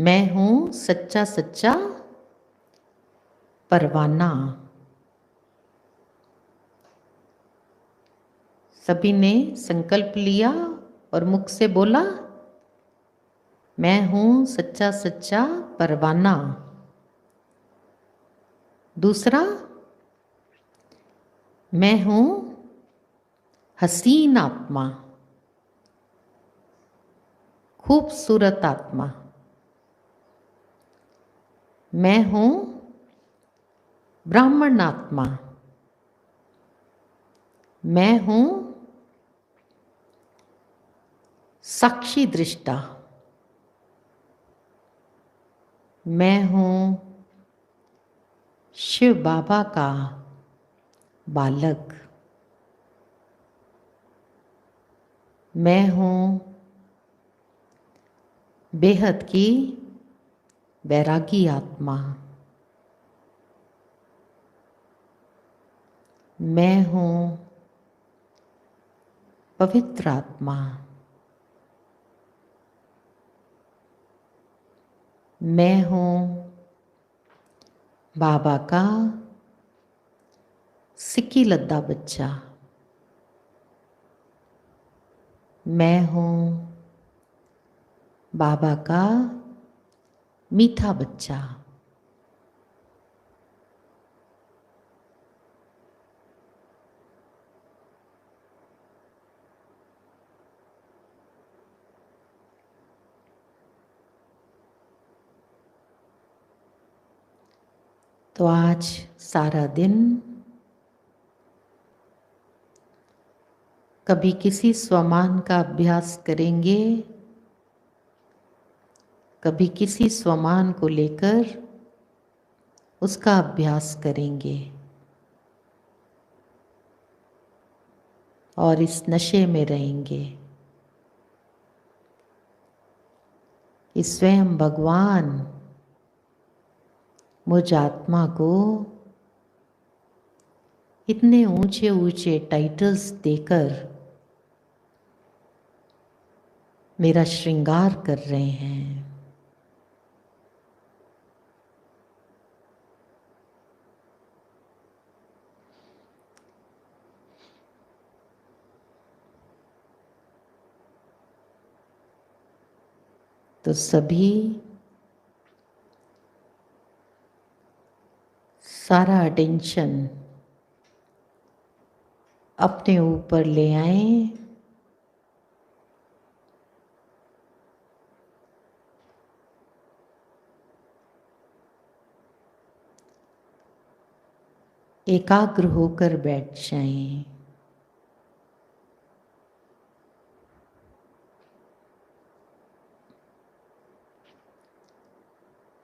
मैं हूँ सच्चा सच्चा परवाना। सभी ने संकल्प लिया और मुख से बोला, मैं हूँ सच्चा सच्चा परवाना। दूसरा, मैं हूँ हसीन आत्मा, खूबसूरत आत्मा। मैं हूँ ब्राह्मण आत्मा। मैं हूँ साक्षी दृष्टा। मैं हूँ शिव बाबा का बालक। मैं हूँ बेहद की वैरागी आत्मा। मैं हूँ पवित्र आत्मा। मैं हूँ बाबा का सिक्की लद्दा बच्चा। मैं हूँ बाबा का मीठा बच्चा। तो आज सारा दिन कभी किसी स्वमान का अभ्यास करेंगे, कभी किसी स्वमान को लेकर उसका अभ्यास करेंगे और इस नशे में रहेंगे कि स्वयं भगवान मुझ आत्मा को इतने ऊंचे ऊंचे टाइटल्स देकर मेरा श्रृंगार कर रहे हैं। तो सभी सारा अटेंशन अपने ऊपर ले आए। एकाग्र होकर बैठ जाएं।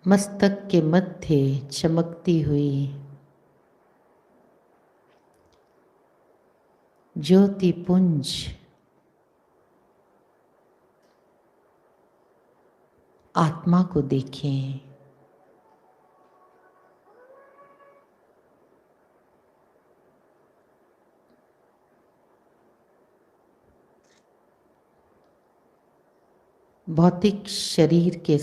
मस्तक के मध्य चमकती हुई ज्योति पुंज आत्मा को देखें। भौतिक शरीर के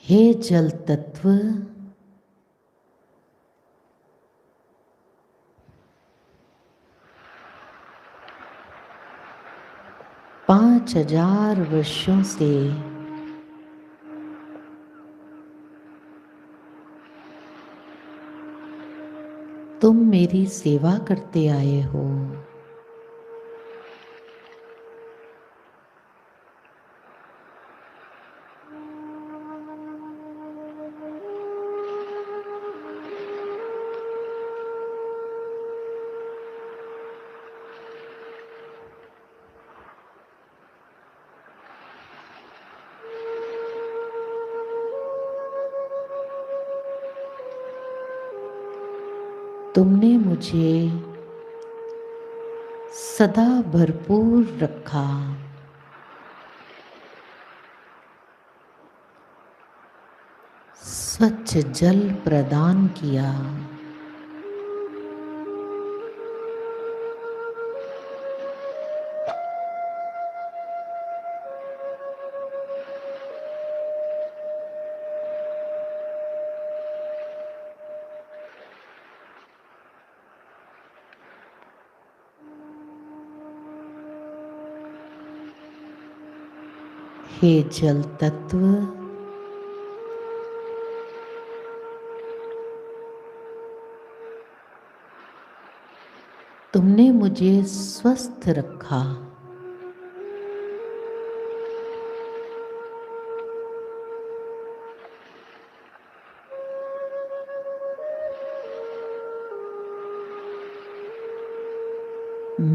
हे जल तत्व, 5000 वर्षों से तुम मेरी सेवा करते आए हो। तुमने मुझे सदा भरपूर रखा, स्वच्छ जल प्रदान किया, हे जल तत्व, तुमने मुझे स्वस्थ रखा,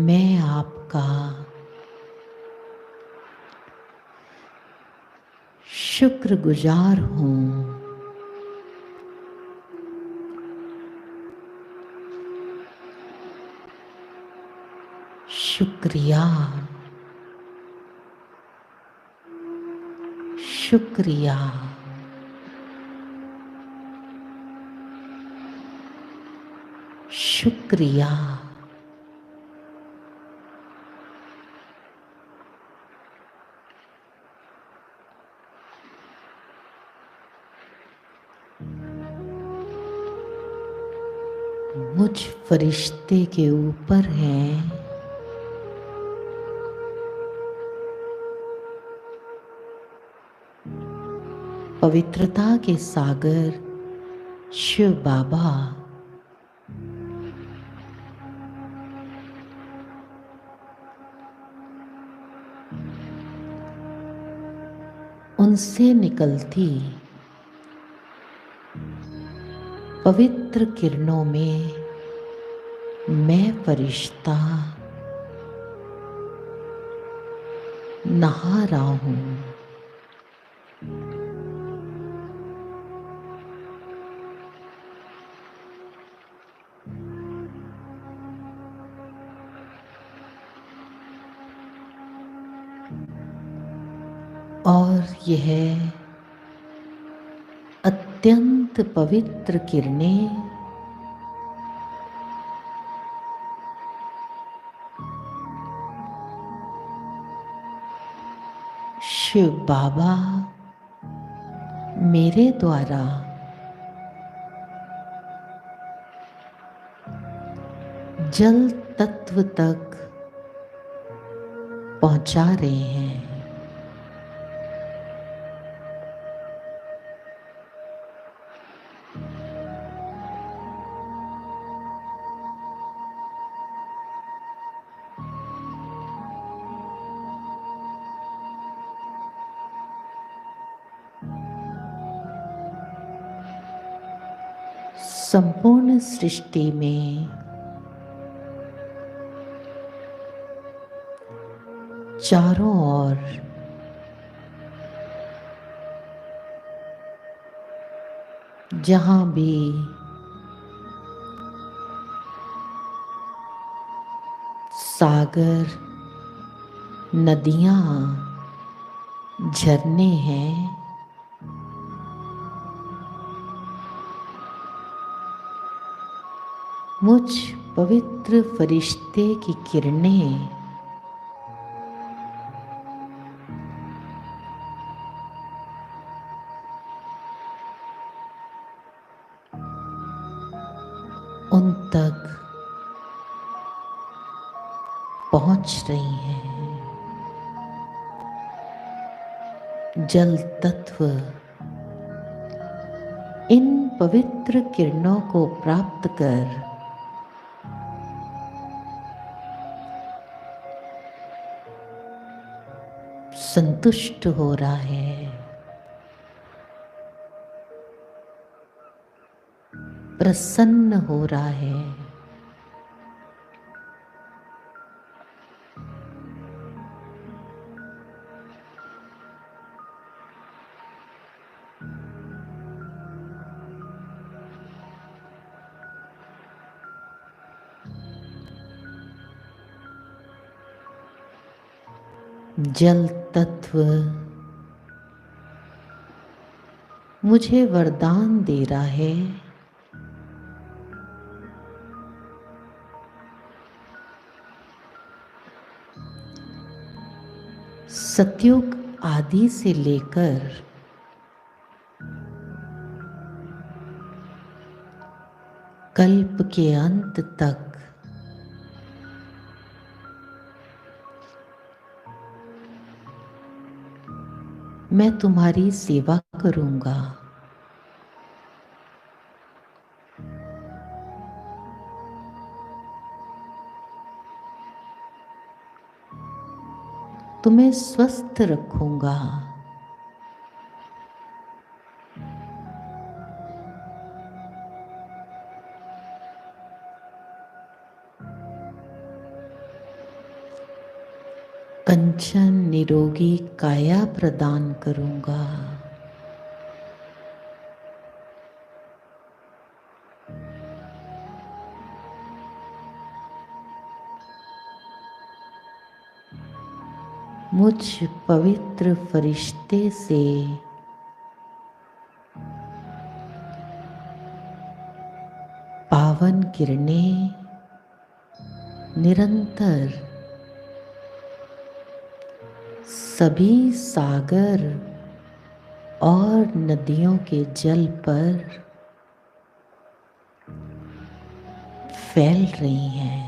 मैं आपका शुक्रगुजार हूँ। शुक्रिया, शुक्रिया, शुक्रिया। मुझ फरिश्ते के ऊपर हैं पवित्रता के सागर शिव बाबा। उनसे निकलती पवित्र किरणों में मैं फरिश्ता नहा रहा हूँ। और यह अत्यंत पवित्र किरणें शिव बाबा मेरे द्वारा जल तत्व तक पहुंचा रहे हैं। संपूर्ण सृष्टि में चारों ओर जहां भी सागर, नदियां, झरने हैं, मुझ पवित्र फरिश्ते की किरणें उन तक पहुंच रही हैं। जल तत्व इन पवित्र किरणों को प्राप्त कर संतुष्ट हो रहा है, प्रसन्न हो रहा है। जल तत्व मुझे वरदान दे रहा है सतयुग आदि से लेकर कल्प के अंत तक मैं तुम्हारी सेवा करूंगा। तुम्हें स्वस्थ रखूंगा। कंचन निरोगी काया प्रदान करूंगा। मुझ पवित्र फरिश्ते से पावन किरणें निरंतर सभी सागर और नदियों के जल पर फैल रही हैं।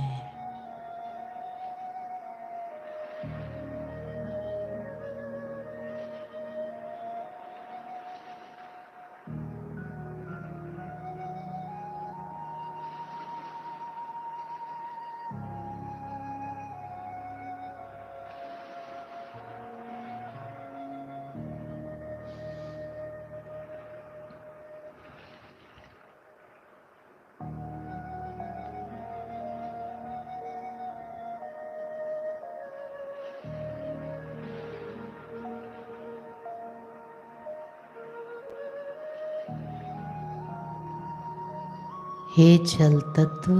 हे जल तत्व,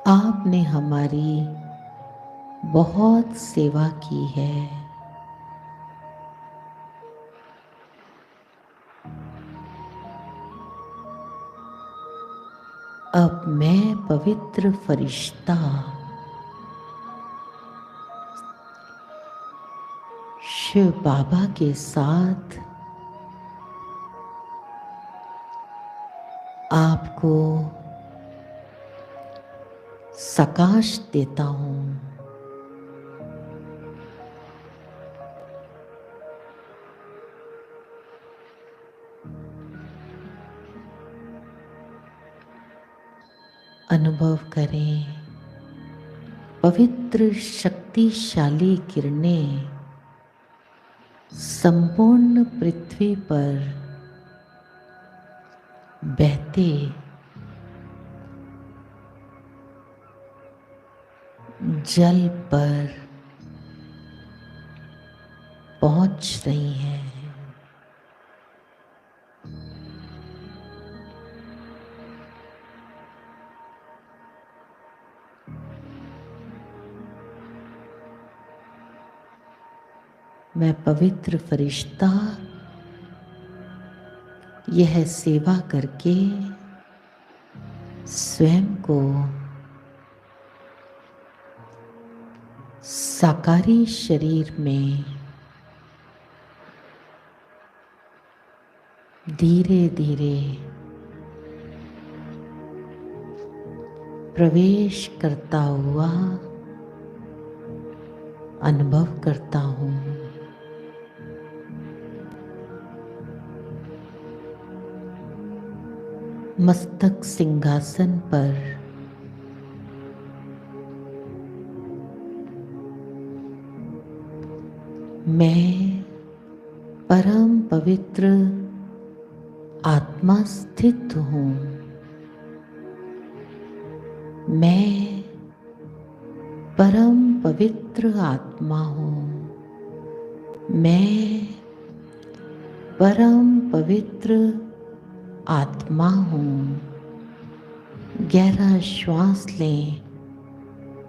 आपने हमारी बहुत सेवा की है। अब मैं पवित्र फरिश्ता शिव बाबा के साथ आपको सकाश देता हूँ। अनुभव करें पवित्र शक्तिशाली किरणें संपूर्ण पृथ्वी पर बहते जल पर पहुंच रही हैं। मैं पवित्र फरिश्ता यह सेवा करके स्वयं को साकारी शरीर में धीरे धीरे प्रवेश करता हुआ अनुभव करता हूँ। मस्तक सिंहासन पर मैं परम पवित्र आत्मा स्थित हूँ। मैं परम पवित्र आत्मा हूँ। मैं परम पवित्र आत्मा हूँ। गहरा श्वास लें,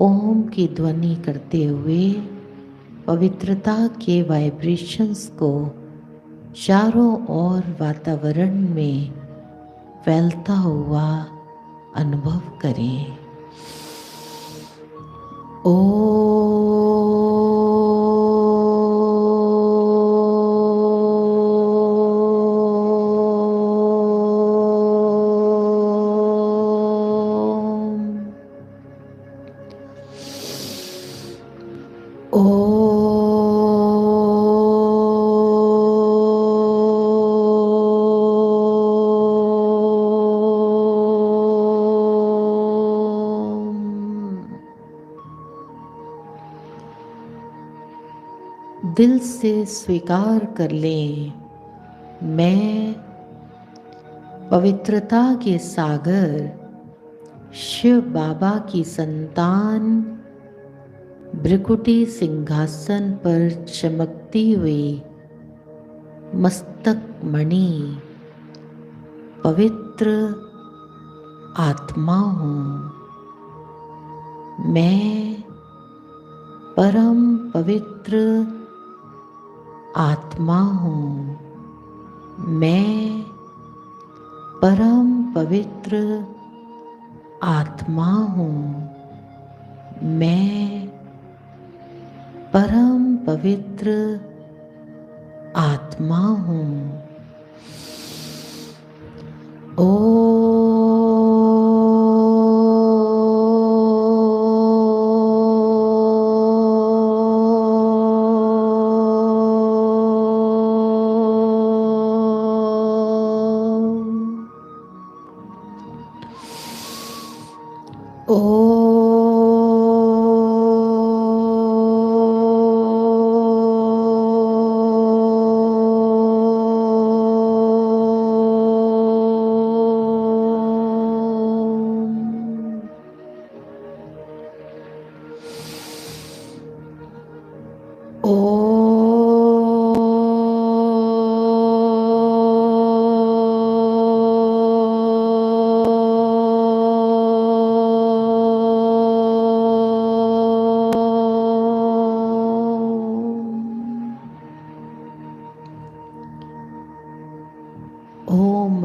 ओम की ध्वनि करते हुए पवित्रता के वाइब्रेशंस को चारों ओर वातावरण में फैलता हुआ अनुभव करें। दिल से स्वीकार कर लें, मैं पवित्रता के सागर शिव बाबा की संतान भृकुटी सिंहासन पर चमकती हुई मस्तक मणि पवित्र आत्मा हूँ। मैं परम पवित्र आत्मा हूँ। मैं परम पवित्र आत्मा हूँ। मैं परम पवित्र आत्मा हूँ। ओम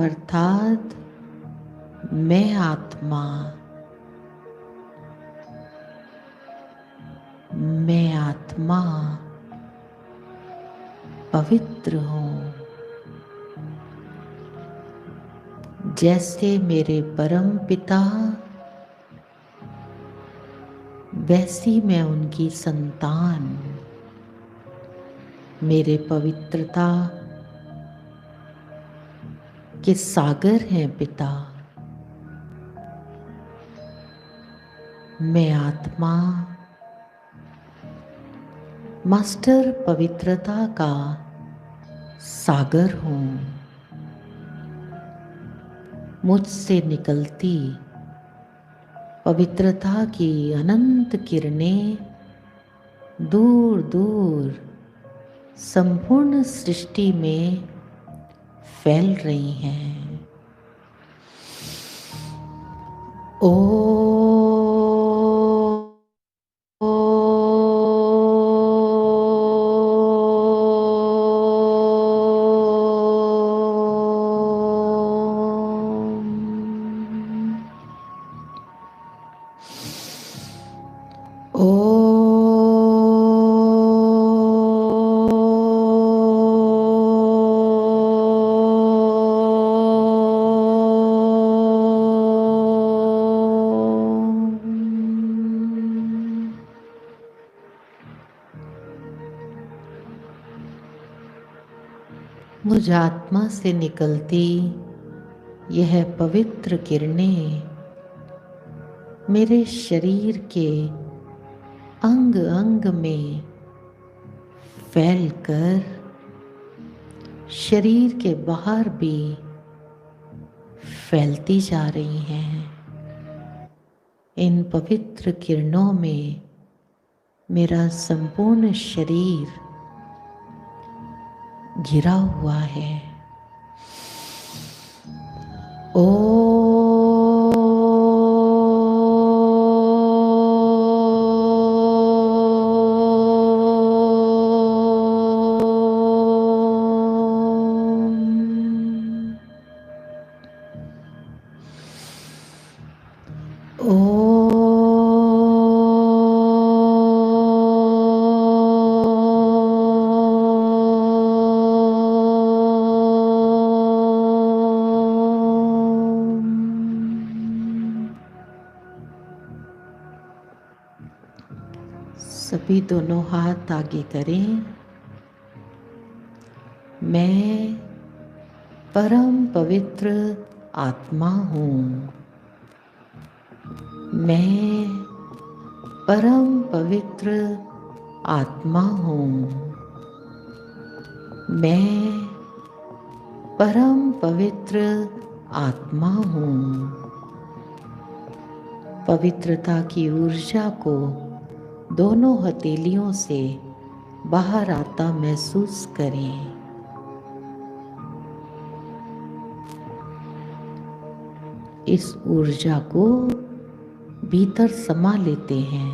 अर्थात मैं आत्मा, मैं आत्मा पवित्र हूँ। जैसे मेरे परम पिता वैसी मैं उनकी संतान। मेरे पवित्रता के सागर हैं पिता। मैं आत्मा मास्टर पवित्रता का सागर हूँ। मुझसे निकलती पवित्रता की अनंत किरणें दूर दूर संपूर्ण सृष्टि में फैल रही हैं। ओ मुझ आत्मा से निकलती यह पवित्र किरणें मेरे शरीर के अंग अंग में फैलकर शरीर के बाहर भी फैलती जा रही हैं। इन पवित्र किरणों में मेरा संपूर्ण शरीर घिरा हुआ है। सभी दोनों हाथ आगे करें। मैं परम पवित्र आत्मा हूँ। मैं परम पवित्र आत्मा हूँ। मैं परम पवित्र आत्मा हूँ। पवित्रता की ऊर्जा को दोनों हथेलियों से बाहर आता महसूस करें। इस ऊर्जा को भीतर समा लेते हैं।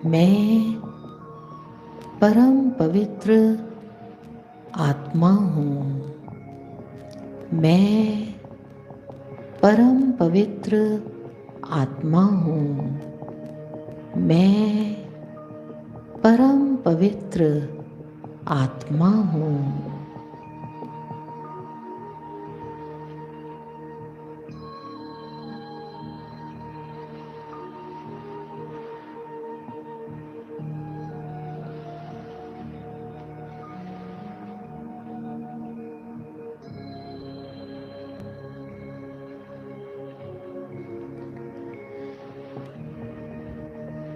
मैं परम पवित्र आत्मा हूँ। मैं परम पवित्र आत्मा हूँ। मैं परम पवित्र आत्मा हूँ।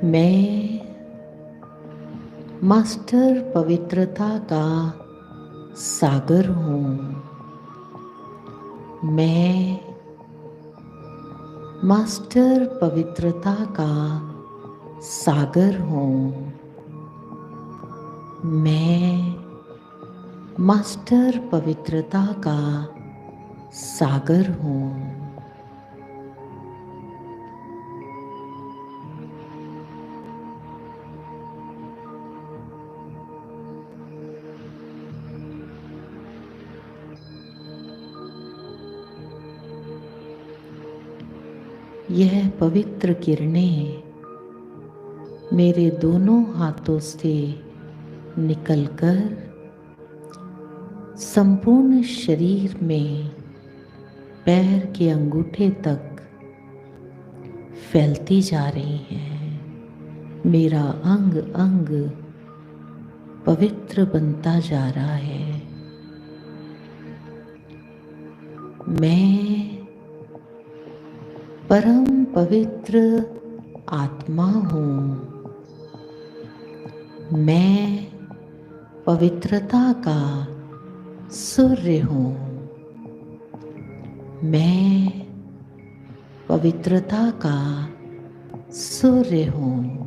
मैं मास्टर पवित्रता का सागर हूँ। मैं मास्टर पवित्रता का सागर हूँ। मैं मास्टर पवित्रता का सागर हूँ। यह पवित्र किरणें मेरे दोनों हाथों से निकलकर संपूर्ण शरीर में पैर के अंगूठे तक फैलती जा रही हैं। मेरा अंग अंग पवित्र बनता जा रहा है। मैं परम पवित्र आत्मा हूँ। मैं पवित्रता का सूर्य हूँ। मैं पवित्रता का सूर्य हूँ।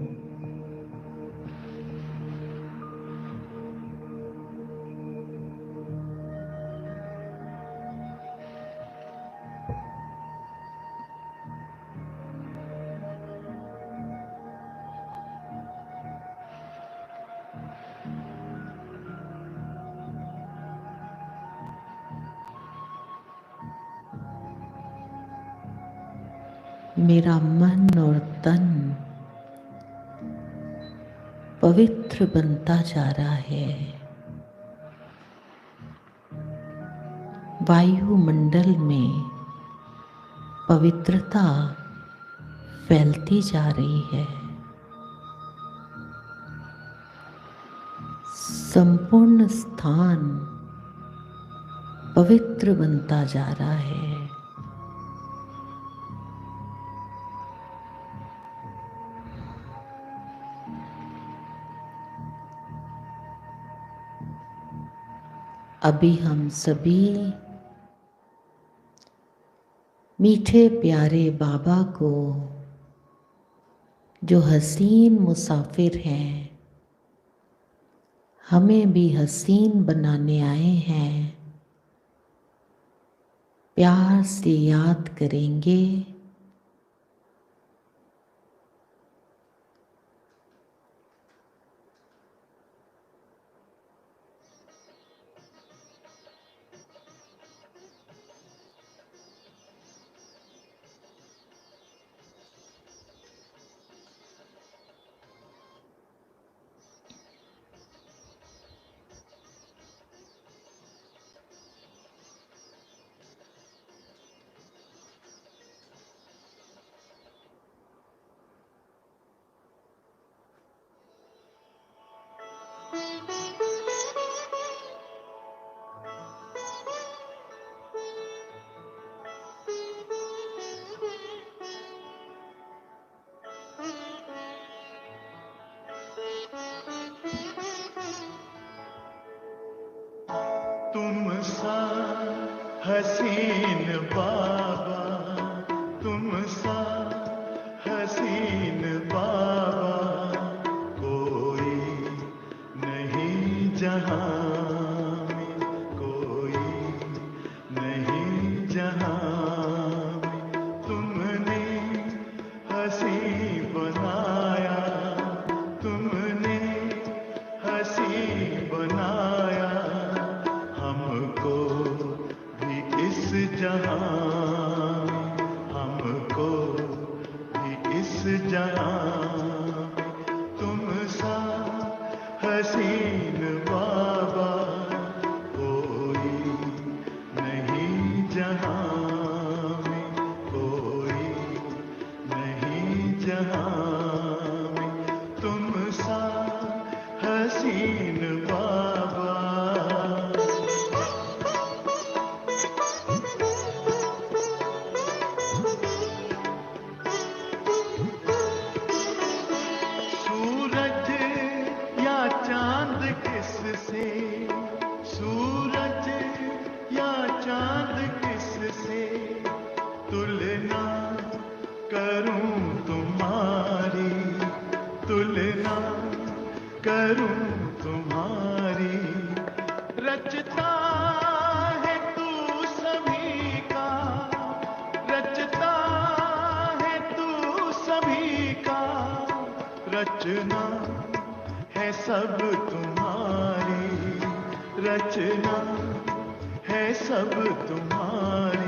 मेरा मन और तन पवित्र बनता जा रहा है। वायुमंडल में पवित्रता फैलती जा रही है। संपूर्ण स्थान पवित्र बनता जा रहा है। अभी हम सभी मीठे प्यारे बाबा को, जो हसीन मुसाफिर हैं, हमें भी हसीन बनाने आए हैं, प्यार से याद करेंगे। तुम सा हसीन बाबा, तुम सा हसीन बाबा, कोई नहीं जहां में, कोई नहीं जहां में। तुमने हंसी बनाया, तुमने हंसी बनाया हमको भी इस जहां, हमको भी इस जहां। तुम सा हसीन बाबा, कोई नहीं जहां में, कोई नहीं जहां में। तुम सा हसीन बाबा। सूरज या चांद किससे, सूरज या चांद किससे तुलना करूं तुम्हारी, तुलना करूं तुम्हारी। रचता है तू सभी का, रचता है तू सभी का। रचना है सब तुम्हारी, रचना है सब तुम्हारी।